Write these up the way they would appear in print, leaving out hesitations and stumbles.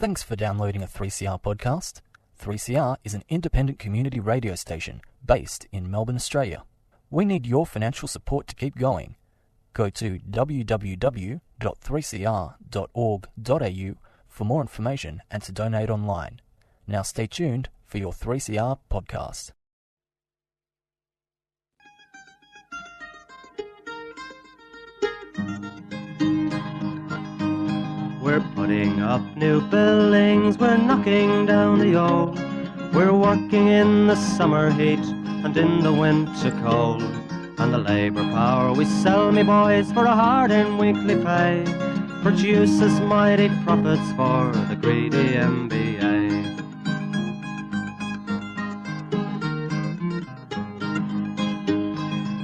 Thanks for downloading a 3CR podcast. 3CR is an independent community radio station based in Melbourne, Australia. We need your financial support to keep going. Go to www.3cr.org.au for more information and to donate online. Now stay tuned for your 3CR podcast. We're putting up new buildings, we're knocking down the old. We're working in the summer heat and in the winter cold. And the labour power we sell, me boys, for a hard and weekly pay produces mighty profits for the greedy MBA.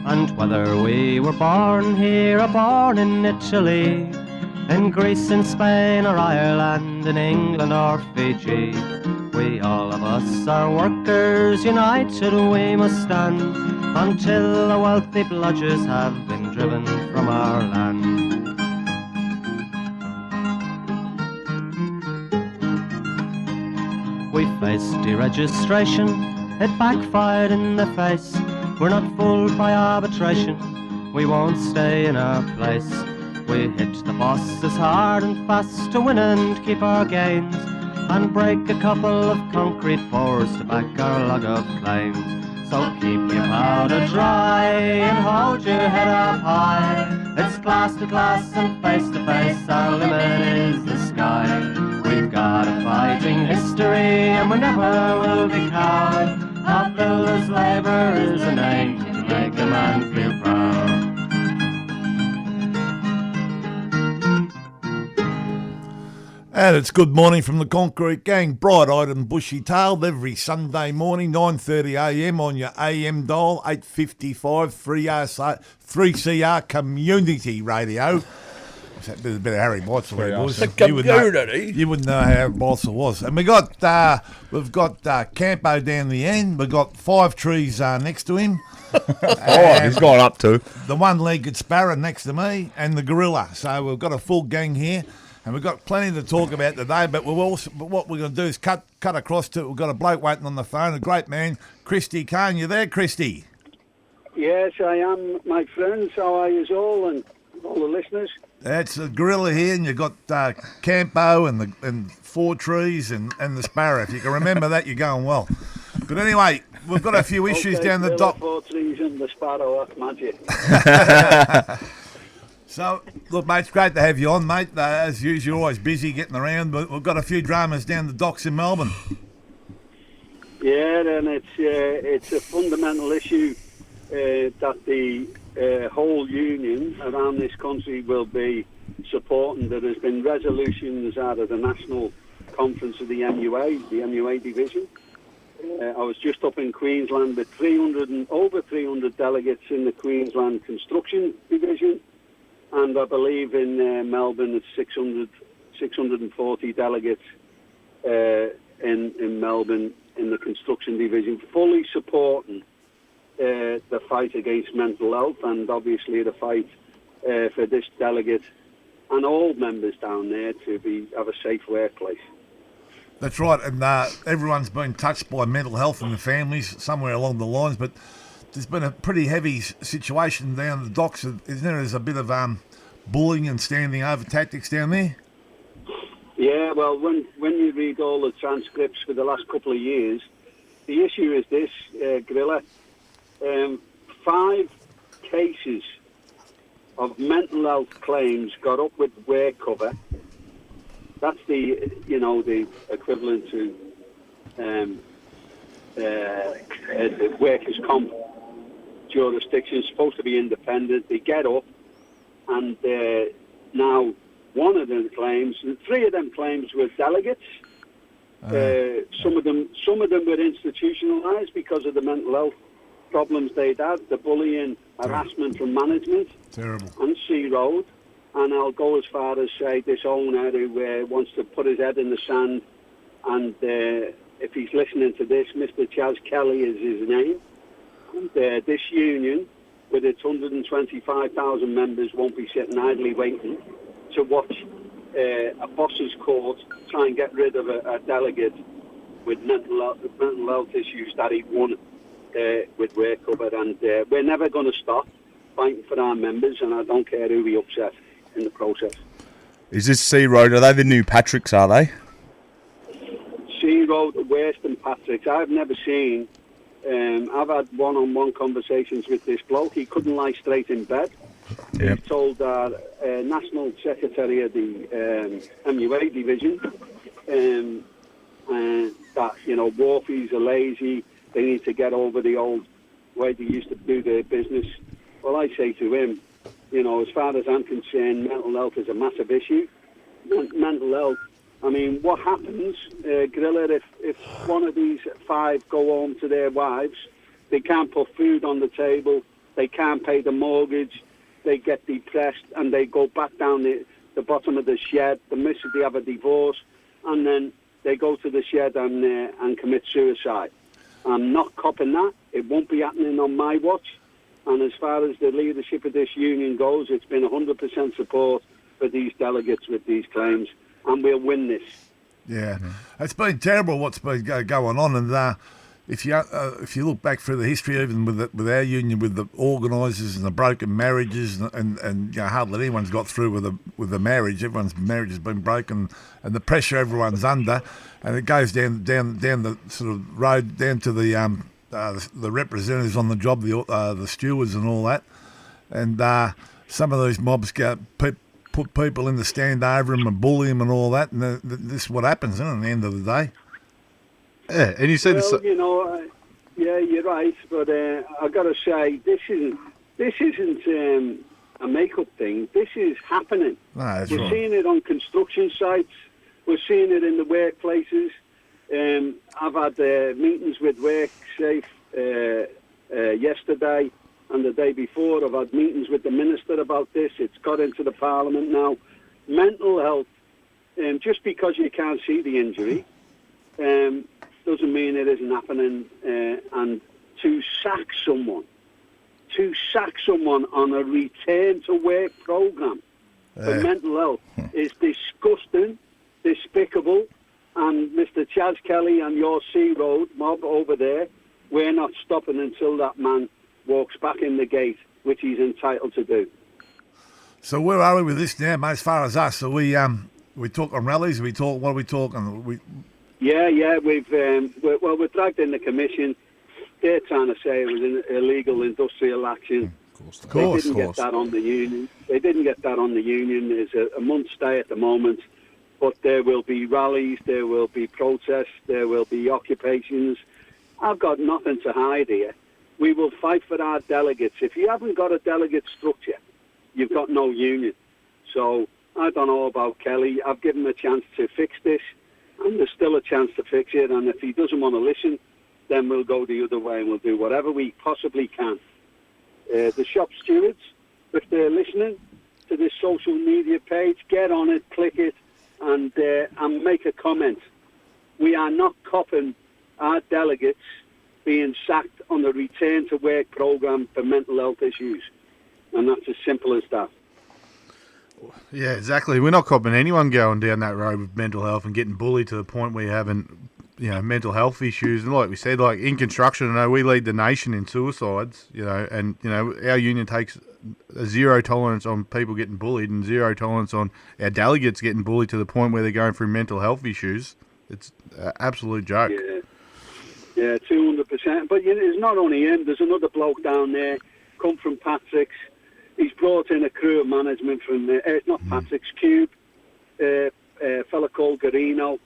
And whether we were born here or born in Italy, in Greece, in Spain or Ireland, in England or Fiji, we all of us are workers, united we must stand, until the wealthy bludgers have been driven from our land. We faced deregistration, it backfired in the face. We're not fooled by arbitration, we won't stay in our place. We hit the bosses hard and fast to win and keep our gains, and break a couple of concrete pours to back our log of claims. So keep your powder dry and hold your head up high. It's class to class and face to face, our limit is the sky. We've got a fighting history and we never will be cowed. Our builders' labour is a name to make a man feel proud. And it's good morning from the Concrete Gang, bright-eyed and bushy-tailed every Sunday morning, 9:30am on your AM dial, 855 3CR Community Radio. A bit of Harry Botzel there, boys. The community. You wouldn't know how Harry Botzel was. And we've got Campo down the end. We've got Five Trees next to him. He's gone up to. The one-legged sparrow next to me and the gorilla. So we've got a full gang here. And we've got plenty to talk about today, but what we're going to do is cut across to it. We've got a bloke waiting on the phone, a great man, Christy Cain. You there, Christy? Yes, I am, my friends. How are you all and all the listeners? That's the gorilla here, and you've got Campo and Four Trees and the sparrow. If you can remember that, you're going well. But anyway, we've got a few issues down the dock. Four Trees and the sparrow, that's magic. So, look, mate, it's great to have you on, mate. As usual, you're always busy getting around, but we've got a few dramas down the docks in Melbourne. Yeah, and it's a fundamental issue that the whole union around this country will be supporting. There has been resolutions out of the National Conference of the MUA division. I was just up in Queensland with over 300 delegates in the Queensland Construction Division. And I believe in Melbourne it's 640 delegates in Melbourne in the construction division, fully supporting the fight against mental health and obviously the fight for this delegate and all members down there to have a safe workplace. That's right, and everyone's been touched by mental health in the families somewhere along the lines, but there's been a pretty heavy situation down the docks, isn't there? There's a bit of bullying and standing over tactics down there. Yeah, well, when you read all the transcripts for the last couple of years, the issue is this, Grilla. 5 cases of mental health claims got up with work cover. That's the equivalent to the workers' comp jurisdiction. Is supposed to be independent. They get up, and now one of them claims, 3 of them claims were delegates. Some of them were institutionalised because of the mental health problems they'd had, the bullying, harassment from management. Terrible. On Sea Road. And I'll go as far as say this owner who wants to put his head in the sand, and if he's listening to this, Mr. Chaz Kelly is his name. And this union, with its 125,000 members, won't be sitting idly waiting to watch a boss's court, try and get rid of a delegate with mental health issues that he won with work cover, and we're never going to stop fighting for our members, and I don't care who we upset in the process. Is this C Road? Are they the new Patricks, are they? C Road are worse than Patrick's. I've never seen. I've had one-on-one conversations with this bloke. He couldn't lie straight in bed. Yep. He told our National Secretary of the MUA division that, wharfies are lazy. They need to get over the old way they used to do their business. Well, I say to him, as far as I'm concerned, mental health is a massive issue. Mental health, I mean, what happens, Griller, if one of these 5 go home to their wives, they can't put food on the table, they can't pay the mortgage, they get depressed, and they go back down the bottom of the shed, the minute they have a divorce, and then they go to the shed and commit suicide. I'm not copping that. It won't be happening on my watch. And as far as the leadership of this union goes, it's been 100% support for these delegates with these claims, and we'll win this. Yeah, it's been terrible what's been going on, and if you look back through the history, even with our union, with the organisers and the broken marriages, and hardly anyone's got through with the marriage. Everyone's marriage has been broken, and the pressure everyone's under, and it goes down the sort of road down to the representatives on the job, the stewards and all that, and some of these mobs put people in the stand over them and bully them and all that, and this is what happens, isn't it, at the end of the day? Yeah, and you said yeah, you're right, but I've got to say this isn't a make-up thing. This is happening. No, that's We're right. seeing it on construction sites. We're seeing it in the workplaces. I've had meetings with WorkSafe yesterday and the day before. I've had meetings with the minister about this. It's got into the parliament now. Mental health, just because you can't see the injury, doesn't mean it isn't happening. And to sack someone on a return to work programme for mental health is disgusting, despicable. And Mr. Chaz Kelly and your C Road mob over there, we're not stopping until that man walks back in the gate, which he's entitled to do. So where are we with this now, mate, as far as us? So we talk on rallies, what are we talking? Yeah, we're dragged in the commission. They're trying to say it was an illegal industrial action. Of course. They didn't get that on the union. There's a month's stay at the moment. But there will be rallies, there will be protests, there will be occupations. I've got nothing to hide here. We will fight for our delegates. If you haven't got a delegate structure, you've got no union. So I don't know about Kelly. I've given him a chance to fix this, and there's still a chance to fix it. And if he doesn't want to listen, then we'll go the other way and we'll do whatever we possibly can. The shop stewards, if they're listening to this social media page, get on it, click it, and make a comment. We are not copping our delegates being sacked on the return to work programme for mental health issues. And that's as simple as that. Yeah, exactly. We're not copping anyone going down that road with mental health and getting bullied to the point where you're having, mental health issues. And like we said, like in construction, we lead the nation in suicides, and, our union takes a zero tolerance on people getting bullied and zero tolerance on our delegates getting bullied to the point where they're going through mental health issues. It's an absolute joke. Yeah, 200%. But it's not only him. There's another bloke down there, come from Patrick's. He's brought in a crew of management from, it's not Patrick's, Cube, a fella called Garino,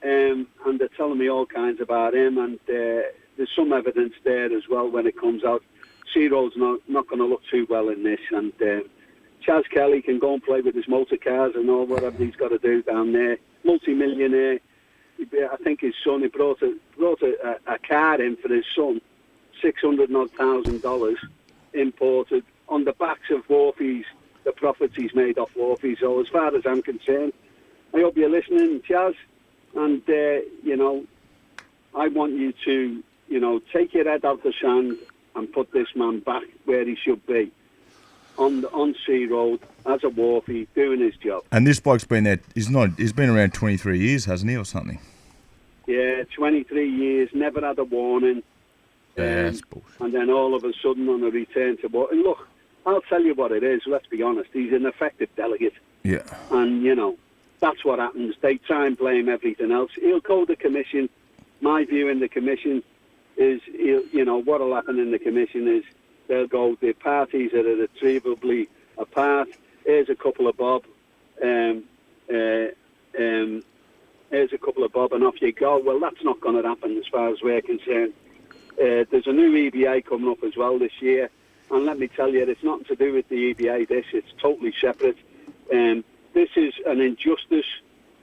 and they're telling me all kinds about him, and there's some evidence there as well when it comes out. C-Road's not going to look too well in this, and Chaz Kelly can go and play with his motor cars and all whatever he's got to do down there. Multi-millionaire. I think his son, he brought a car in for his son, $600,000 imported on the backs of wharfies, the profits he's made off wharfies. So as far as I'm concerned, I hope you're listening, Chaz, and I want you to take your head out the sand and put this man back where he should be. on Sea Road as a wharfie doing his job. And this bloke's been there. He's been around 23 years, hasn't he, or something? Yeah, 23 years, never had a warning. That's bullshit. And then all of a sudden on a return to work. And look, I'll tell you what it is, let's be honest. He's an effective delegate. Yeah. And, you know, that's what happens. They try and blame everything else. He'll go to commission. My view in the commission is, what will happen in the commission is they'll go, the parties that are irretrievably apart. Here's a couple of bob. Here's a couple of bob and off you go. Well, that's not going to happen as far as we're concerned. There's a new EBA coming up as well this year. And let me tell you, it's nothing to do with the EBA, it's totally separate. This is an injustice.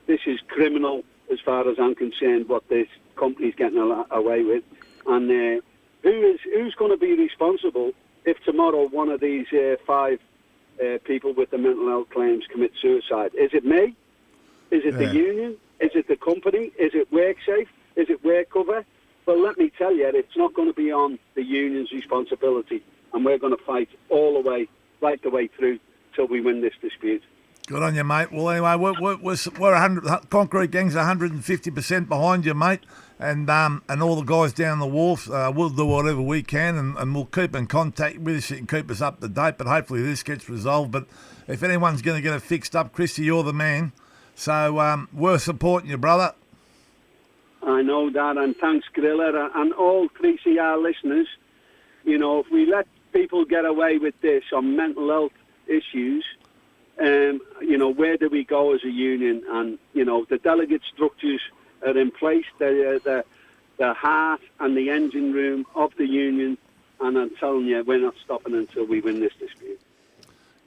This is criminal as far as I'm concerned, what this company's getting away with. And who's going to be responsible if tomorrow one of these 5 people with the mental health claims commit suicide? Is it me? Is it the union? Is it the company? Is it WorkSafe? Is it WorkCover? Well, let me tell you, it's not going to be on the union's responsibility, and we're going to fight all the way, right the way through, till we win this dispute. Good on you, mate. Well, anyway, we're 100. Concrete Gang's 150% behind you, mate, and all the guys down the wharf. We'll do whatever we can, and we'll keep in contact with us and keep us up to date. But hopefully this gets resolved. But if anyone's going to get it fixed up, Christy, you're the man. So we're supporting you, brother. I know that, and thanks, Griller, and all 3CR listeners. You know, if we let people get away with this on mental health issues, where do we go as a union? And, the delegate structures are in place. They're the heart and the engine room of the union. And I'm telling you, we're not stopping until we win this dispute.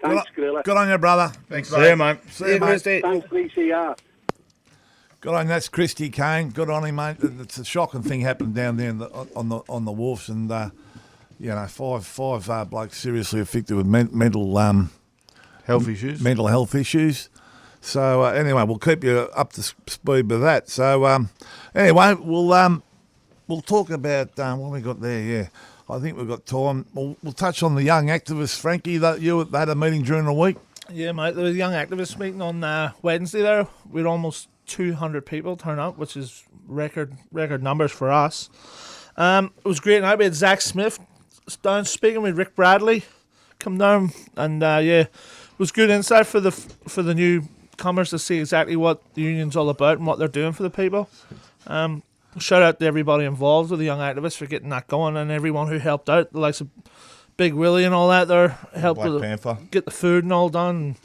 Thanks, Griller. Good on you, brother. Thanks, mate. See you, mate. See you, mate. Thanks, 3CR. Good on you. That's Christy Cain. Good on him, mate. It's a shocking thing happened down there on the wharfs, and 5 blokes seriously affected with mental Health issues. Mental health issues. So anyway, we'll keep you up to speed with that. So anyway, we'll talk about what we got there. Yeah, I think we've got time. We'll touch on the young activists, Frankie. That you had a meeting during the week. Yeah, mate. There was a young activists meeting on Wednesday. There, we had almost 200 people turn up, which is record numbers for us. It was great night. We had Zach Smith down speaking with Rick Bradley come down, and it was good insight for the newcomers to see exactly what the union's all about and what they're doing for the people. Shout out to everybody involved with the young activists for getting that going, and everyone who helped out, the likes of Big Willie and all that. There helped get the food and all done. And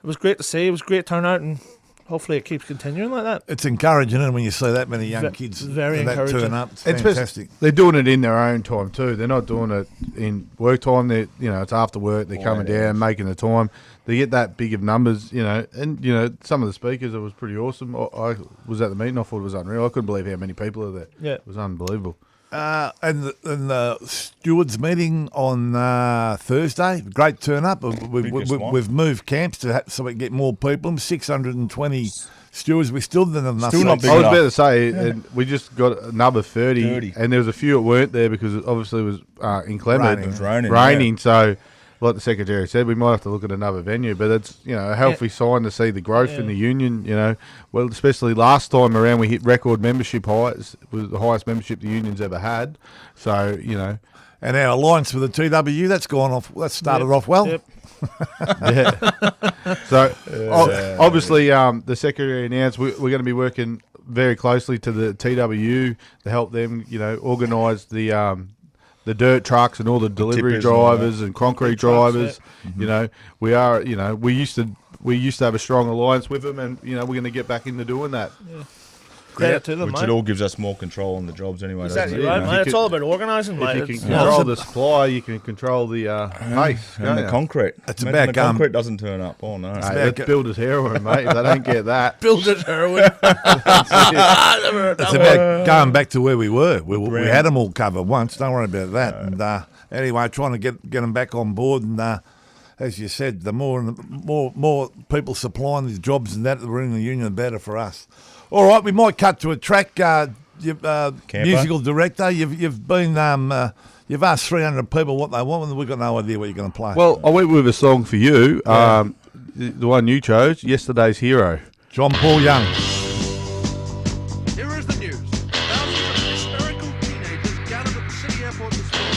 it was great to see. It was a great turnout, and hopefully it keeps continuing like that. It's encouraging, and when you see that many young kids very encouraging. turn up, it's fantastic. They're doing it in their own time too. They're not doing it in work time. It's after work. They're coming down, making the time. They get that big of numbers, and some of the speakers, it was pretty awesome. I was at the meeting. I thought it was unreal. I couldn't believe how many people are there. Yeah, it was unbelievable. And the stewards meeting on Thursday, great turn up. We've moved camps so we can get more people. 620 stewards. We still didn't have enough. I was about to say, we just got another 30, and there was a few that weren't there because it obviously was inclement. It was raining. Raining, so like the Secretary said, we might have to look at another venue, but it's a healthy sign to see the growth in the union. Well, especially last time around, we hit record membership highs. It was the highest membership the union's ever had. So and our alliance with the TWU, that's gone off. That started off well. Yep. So obviously, the Secretary announced we're going to be working very closely to the TWU to help them, organise the dirt trucks and all the delivery drivers and concrete drivers. We are. We used to have a strong alliance with them, and we're going to get back into doing that. Yeah. Credit to them, which mate. It all gives us more control on the jobs anyway. Exactly doesn't it? right, mate. It's all about organising, mate. If you can control the supply, you can control the pace. And the concrete. It's about concrete doesn't turn up. Oh no! Let's build it heroin, mate. If they don't get that, build it heroin. It's about going back to where we were. We had them all covered once. Don't worry about that. And anyway, trying to get them back on board. And as you said, the more people supplying these jobs and that we're in the union, the better for us. All right, we might cut to a track. Musical director, you've been You've asked 300 people what they want, and we've got no idea what you're going to play. Well, I went with a song for you, the one you chose, Yesterday's Hero. John Paul Young. Here is the news. Thousands of hysterical teenagers gathered at the city airport this morning.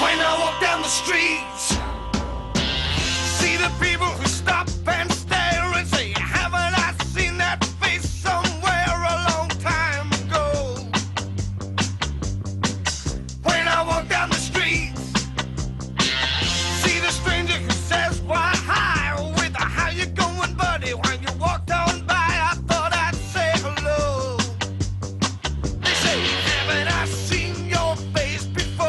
When I walk down the streets, see the people who stop and stare and say, haven't I seen that face somewhere a long time ago? When I walk down the streets, see the stranger who says, why hi, with a how you going, buddy? When you walked on by, I thought I'd say hello. They say, haven't I seen your face before?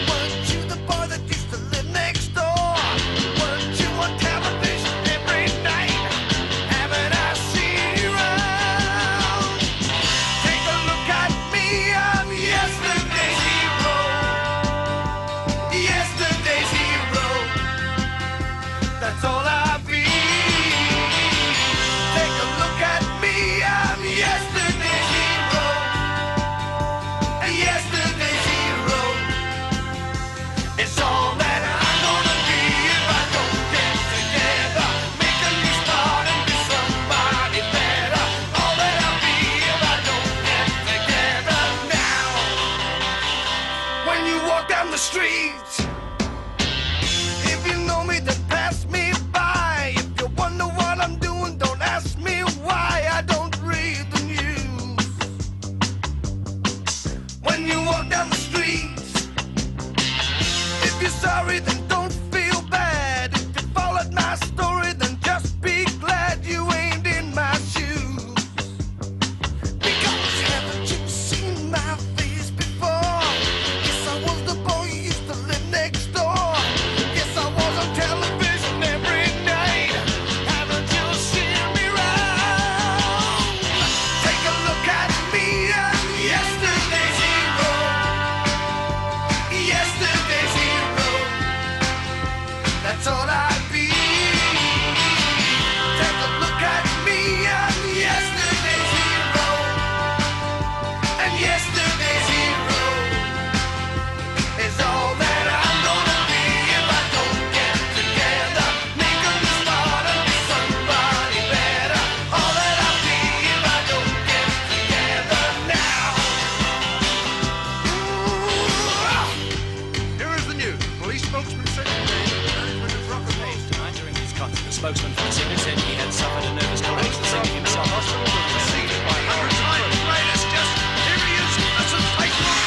Weren't you the boy that used to live next door? Weren't you on television every night? Haven't I seen you around? Take a look at me, I'm yesterday's hero. Yesterday's hero. That's all I be. Take a look at me, I'm yesterday's hero. Yesterday's hero. It's all that I'm gonna be if I don't get together. Make a new start and be somebody better. All that I'll be if I don't get together now. When you walk down the streets, if you know me, then pass me by. If you wonder what I'm doing, don't ask me why I don't read the news. When you walk down the streets, if you're sorry, then don't feel bad. If you followed my story, then just be glad you ain't in my shoes. Because haven't you seen my face before? Yes, I was the boy who used to live next door. Yes, I was on television every night. Haven't you seen me round? Take a look at me, I'm yesterday's hero. Yesterday's hero. That's all I be. Take a look at me, I'm yesterday's hero. And yesterday's hero is all that I'm gonna be if I don't get together. Make a new start and be somebody better. All that I'll be if I don't get together now. Here is the news. Police spokesman said today that the management of Rock and Roll Tonight during his concert, the spokesman for the singer said he had suffered a nervous collapse. The singer himself hospital was received by hundreds of first graders. Just here he is. Listen, take a look.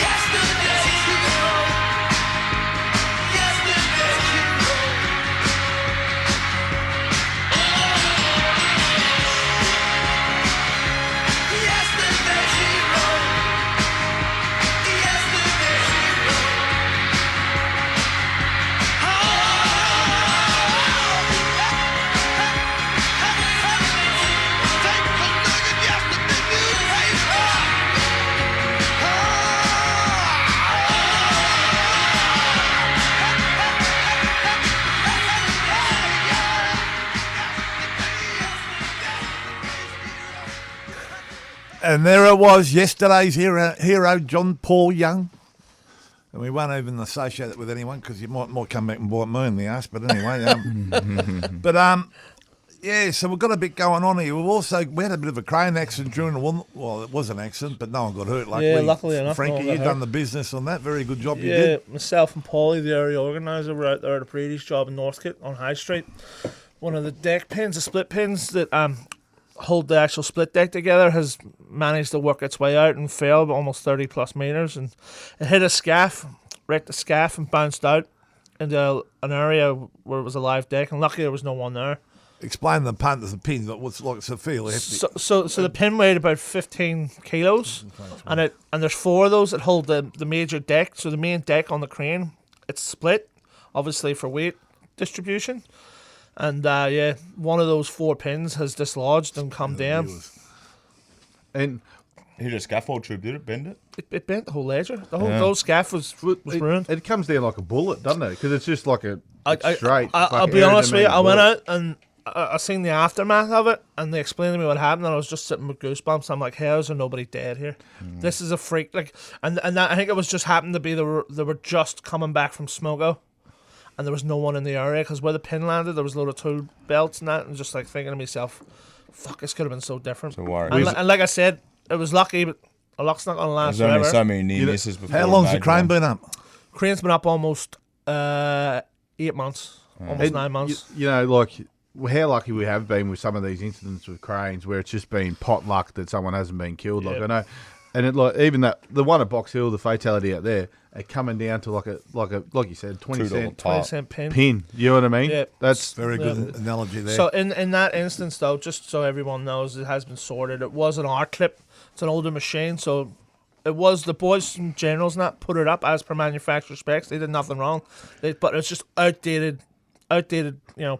Yesterday's hero. Yesterday's hero. Yesterday's hero. Yesterday's hero. And there it was, yesterday's hero, John Paul Young. And we won't even associate it with anyone because you might come back and bite me in the ass. But anyway, yeah, so we've got a bit going on here. We had a bit of a crane accident during the one. Well, it was an accident, but no one got hurt. Luckily enough. Frankie, you've done the business on that. Very good job you did. Yeah, myself and Paulie, the area organiser, were out there at a Brady's job in Northcote on High Street. One of the deck pins, the split pins that hold the actual split deck together, has managed to work its way out and fell almost 30 plus metres, and it hit a scaff, wrecked the scaff and bounced out into an area where it was a live deck, and luckily there was no one there. Explain the pin. The pin. What's like it's a feel hefty. So the pin weighed about 15 kilos, and there's four of those that hold the major deck. So the main deck on the crane, it's split, obviously for weight distribution, and one of those four pins has dislodged and come down. And hit a scaffold tube, did it bend it? It bent the whole ledger. The whole scaff was ruined. It comes down like a bullet, doesn't it? Because it's just like a straight. I'll be honest with you. I went out and I seen the aftermath of it, and they explained to me what happened, and I was just sitting with goosebumps. I'm like, how is there nobody dead here? This is a freak. Like, and that, I think it was just happened to be they were just coming back from Smogo, and there was no one in the area because where the pin landed, there was a load of tool belts and that, and just like thinking to myself, fuck, this could have been so different. So worried. And like I said, it was lucky, but a luck's not gonna last There's only forever. so many near misses before. How long's the crane been up? Crane's been up almost 8 months, almost 9 months. You know, like how lucky we have been with some of these incidents with cranes where it's just been pot luck that someone hasn't been killed. Like I know, and it like even that the one at Box Hill, the fatality out there, it coming down to like you said, 20 cent pin. You know what I mean? Yeah. That's Very good analogy there. So in that instance, though, just so everyone knows, it has been sorted. It was an R-clip. It's an older machine, so it was the boys from General's not put it up as per manufacturer specs. They did nothing wrong, but it's just outdated,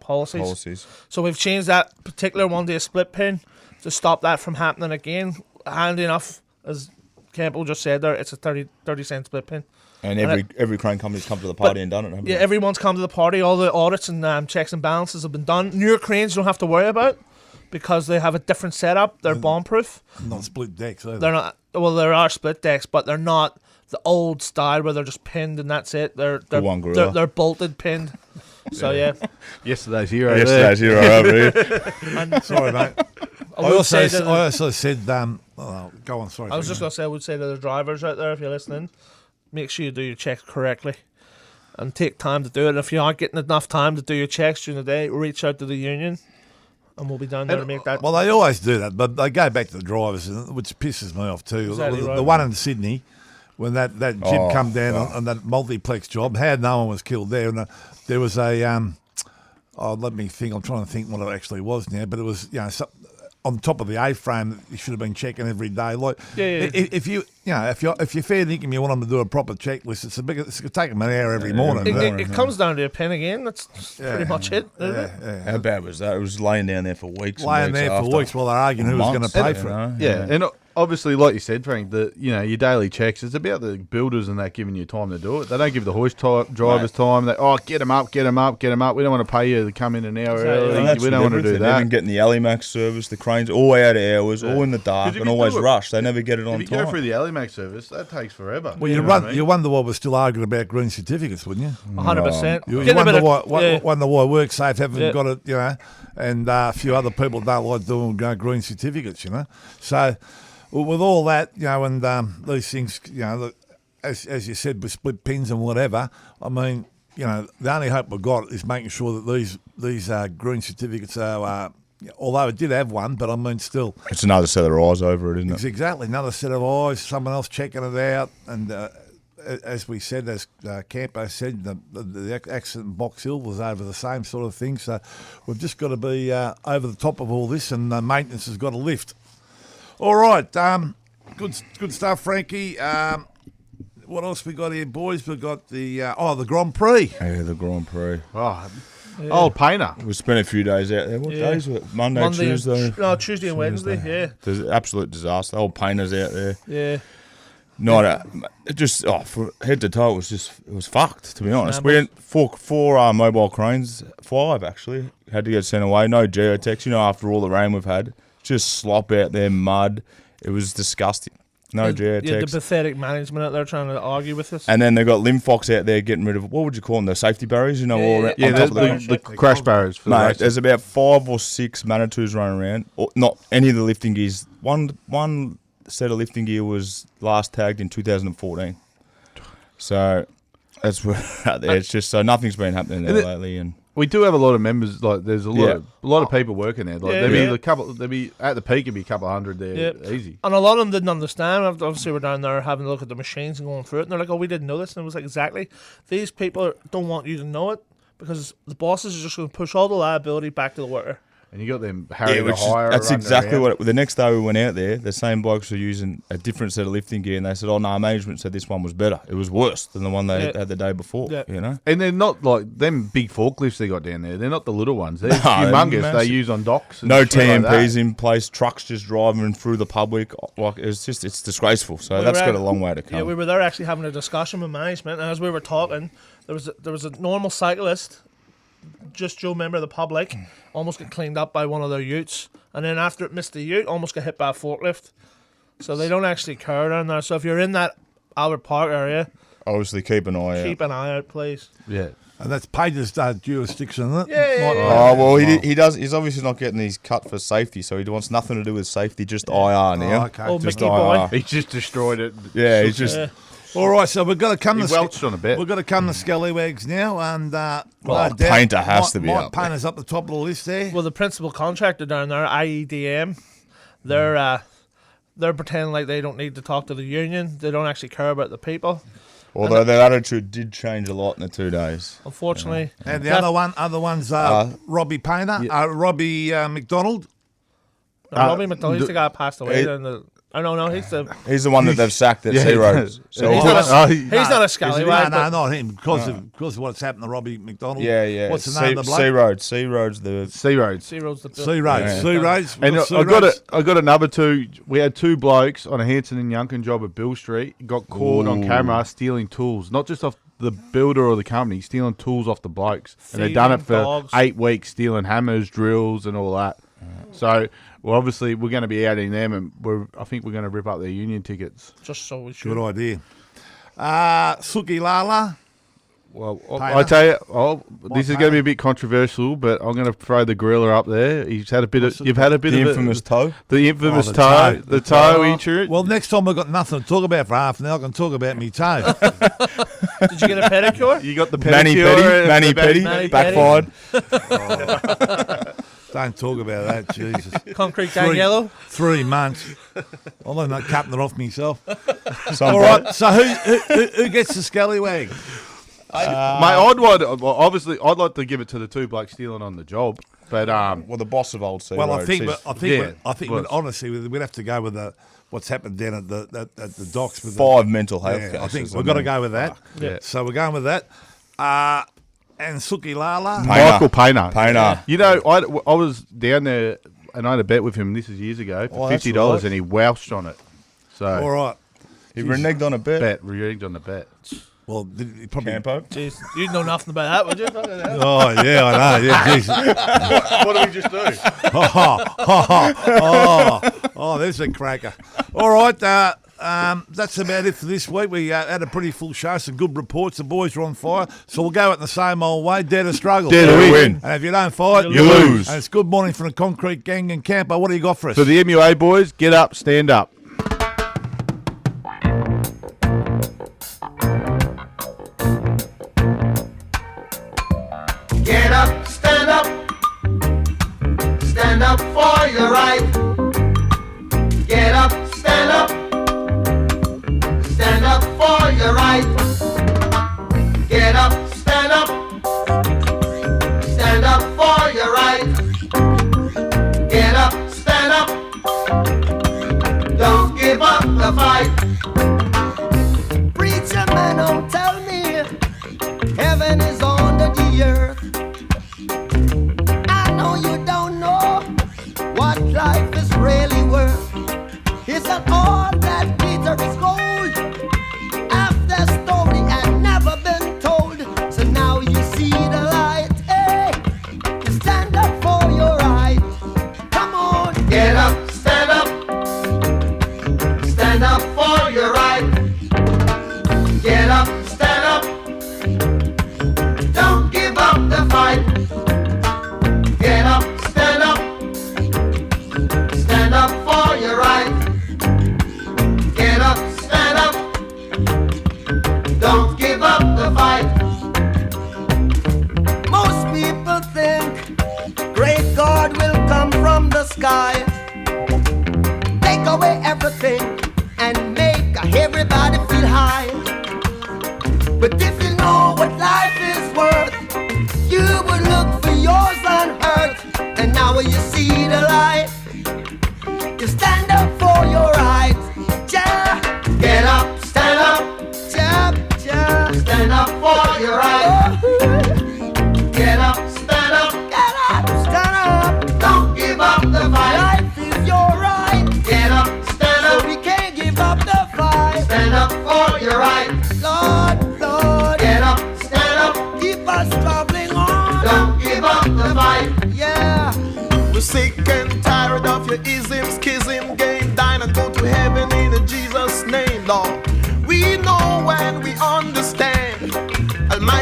policies. So we've changed that particular one to a split pin to stop that from happening again. Handy enough, as Campbell just said there, it's a 30 cent split pin. And every crane company's come to the party and done it, haven't they? Everyone's come to the party. All the audits and checks and balances have been done. Newer cranes you don't have to worry about because they have a different setup. They're bomb-proof. Not split decks either. They're not. Well, there are split decks, but they're not the old style where they're just pinned and that's it. They're bolted, pinned. So yeah. Yesterday's hero. Over here. And sorry, mate. I also said, go on, sorry. I was just going to say, I would say to the drivers out there, if you're listening, make sure you do your checks correctly and take time to do it. And if you aren't getting enough time to do your checks during the day, reach out to the union and we'll be down there to make that. Well, they always do that, but they go back to the drivers, which pisses me off too. Exactly the one in Sydney, when that jib come down on that multiplex job, how no one was killed there. And there was a, let me think, I'm trying to think what it actually was now, but it was, on top of the A-frame that you should have been checking every day. Like, if you're fair dinkum, you want them to do a proper checklist. It's going to take them an hour every morning. It comes down to a pin again. That's pretty much it. How bad was that? It was laying down there for weeks. Laying there for weeks while they're arguing who was going to pay for it. And obviously, like you said, Frank, your daily checks, it's about the builders and that giving you time to do it. They don't give the hoist drivers time. They get them up. We don't want to pay you to come in an hour early. We don't want to do that. Even getting the Alimax service, the cranes, all way out of hours, all in the dark, and always rushed. They never get it on time. If you go through the Alimax service, that takes forever. Well, you wonder why we're still arguing about green certificates, wouldn't you? 100%. You wonder why WorkSafe haven't got it, and a few other people don't like doing green certificates, So, with all that, and these things, as you said, with split pins and whatever, I mean, the only hope we've got is making sure that these green certificates are, although it did have one, but I mean, still. It's another set of eyes over it, isn't it? It's exactly another set of eyes, someone else checking it out, and as we said, as Campo said, the accident in Box Hill was over the same sort of thing, so we've just got to be over the top of all this, and maintenance has got to lift. All right, good stuff, Frankie. What else we got here, boys? We've got the Grand Prix. Yeah, the Grand Prix. Old Painter. We spent a few days out there. What days were it? Monday, Tuesday? Tuesday and Wednesday, There's an absolute disaster. Old Painters out there. Yeah. For head to toe, it was fucked, to be honest. We had four mobile cranes, 5 actually, had to get sent away. No geotechs, after all the rain we've had. Just slop out there, mud. It was disgusting. No geotechs. Yeah, the pathetic management out there trying to argue with us. And then they've got Limfox out there getting rid of, what would you call them, the safety barriers, all around. The crash barriers. For Mate, there's about 5 or 6 Manitous running around. Or not any of the lifting gears. One set of lifting gear was last tagged in 2014. So that's where out there. It's just so nothing's been happening there lately, and we do have a lot of members. Like there's a lot of people working there. Like there'd be at the peak, it'd be a couple of hundred there, easy. And a lot of them didn't understand. Obviously, we're down there having a look at the machines and going through it, and they're like, "Oh, we didn't know this." And it was like, exactly. These people don't want you to know it because the bosses are just going to push all the liability back to the worker. And you got them Harry the hire. That's exactly what. The next day we went out there, the same blokes were using a different set of lifting gear, and they said, "Oh no, management said this one was better. It was worse than the one they had the day before." Yeah. And they're not like them big forklifts they got down there. They're not the little ones. They're humongous. They use on docks. And no TMPs in place. Trucks just driving through the public. Like it's disgraceful. So that's got a long way to come. Yeah, we were there actually having a discussion with management, and as we were talking, there was a normal cyclist just Joe, member of the public, almost got cleaned up by one of their utes, and then after it missed the ute, almost got hit by a forklift. So they don't actually care down there. So if you're in that Albert Park area, Obviously, keep an eye out. keep an eye out, please. Yeah. And that's Page's jurisdiction, isn't it? Yeah. Oh well, he does. He's obviously not getting these cut for safety, so he wants nothing to do with safety. Just IR now. Oh, okay. Old Just Mickey boy. IR. He's just destroyed it. Yeah, he's just. Yeah. All right, so we've got to come He to welched on a bit. We've got to come to Scallywags now, and Painter has to be Mike up there. Painter's up the top of the list there. Well, the principal contractor down there, IEDM, they're pretending like they don't need to talk to the union. They don't actually care about the people. Although their attitude did change a lot in the 2 days. Unfortunately, And the other one's Robbie Painter, Robbie McDonald. Robbie McDonald, he's the guy who passed away. Down the, oh no, he's He's the one that they've sacked at Sea Roads. So he's not a scallywag. No, not him, because of what's happened to Robbie McDonald. yeah. What's the name of the bloke? Sea Roads. Sea Roads. The Sea Roads. Sea Roads. Sea Roads. Yeah. Sea Roads. And Sea I Roads. got another two. We had two blokes on a Hanson and Yunkin job at Bill Street. Got caught on camera stealing tools, not just off the builder or the company, stealing tools off the blokes. And they've done it for dogs. 8 weeks, stealing hammers, drills, and all that. So, well, obviously, we're going to be outing them, and I think we're going to rip up their union tickets. Just so we should. Good idea. Suki Lala. Well, Painter. I tell you, this is going to be a bit controversial, but I'm going to throw the gorilla up there. He's had a bit of. You've had a bit the of infamous toe. the infamous Oh, toe, the the toe injury. Well, next time I've got nothing to talk about for half an hour, I can talk about me toe. Did you get a pedicure? You got the Mani pedicure, Petty. and the Mani Mani Petty. Petty. Backfired. Don't talk about that, Jesus. Concrete gang yellow. 3 months. I'm not cutting it off myself. Some All right, so who gets the scallywag? My odd one, well, obviously, I'd like to give it to the two blokes stealing on the job, but Well, the boss of Old Sea Well, Roads. I think honestly, we'd have to go with what's happened down at the docks with 5 mental health cases. I think we've got to go with that. Yeah. So we're going with that. And Suki Lala. Michael Painter. Painter. You know, I was down there and I had a bet with him. This is years ago for that's $50, right. and he wowshed on it. So All right. He reneged on a bet. rigged on the bet. Well, he probably. Campo. Jeez, you'd know nothing about that, would you? Fucking hell. Oh yeah, I know. Yeah, Jesus. What did we just do? Oh, there's a cracker. All right, that's about it for this week. We had a pretty full show, some good reports. The boys are on fire, so we'll go it in the same old way. Dare to struggle. Dare to win. And if you don't fight, You lose. And it's good morning from the Concrete Gang and Campo. What do you got for us? So the MUA boys, get up, stand up. Get up, stand up for your right. Get up, stand up for your right. Get up, stand up for your right. Get up, stand up, don't give up the fight. Preacher man, don't tell me heaven is under the earth. I know you don't know what life is really worth. Isn't all that glitter is gold? After story had never been told, so now you see the light. Hey, you stand up for your right. Come on, get up, stand up for your right. Get up, stand up, don't give up the fight. Get up, stand up for your right. Get up, stand up, don't give up the fight. Most people think great God will come from the sky, take away everything and make everybody feel high. But if you know what life is worth, you would look for yours on earth. And now when you see the light, you stand up for your rights. Yeah. Get up, stand up. Yeah, yeah. Stand up for your rights. Get up, stand up. Get up, stand up. Don't give up the fight. Life is your right. Get up, stand up. So we can't give up the fight. Stand up for your right. Lord, Lord. Get up, stand up. Keep us traveling on. Don't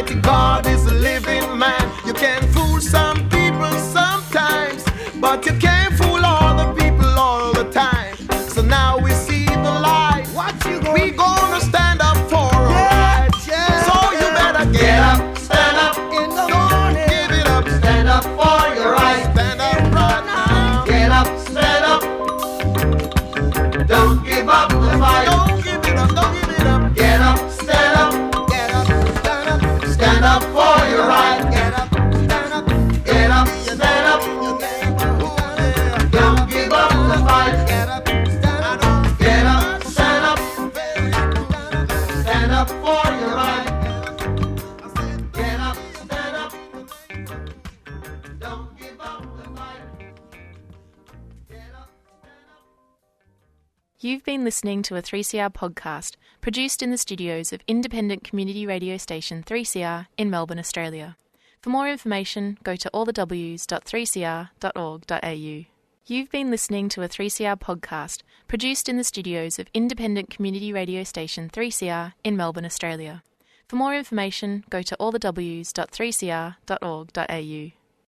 Almighty God is a living man. You can fool some people sometimes, but you can't fool all the people all the time. So now we see the light. We gonna stand up for our rights. So you better get up, stand up. Don't give it up. Stand up for your rights. Stand up right now. Get up, stand up. Don't give up the fight. Don't give it up. Don't give it up. Get up, stand up. Get up, stand up. Stand up for your right. Get up, stand up. Get up, stand up. Don't give up the fight. Get up, stand up. Get up, stand up. Stand up for your right. Get up, stand up. Don't give up the fight. Get up, stand up. You've been listening to a 3CR podcast produced in the studios of independent community radio station 3CR in Melbourne, Australia. For more information, go to allthews.3cr.org.au. You've been listening to a 3CR podcast produced in the studios of independent community radio station 3CR in Melbourne, Australia. For more information, go to allthews.3cr.org.au.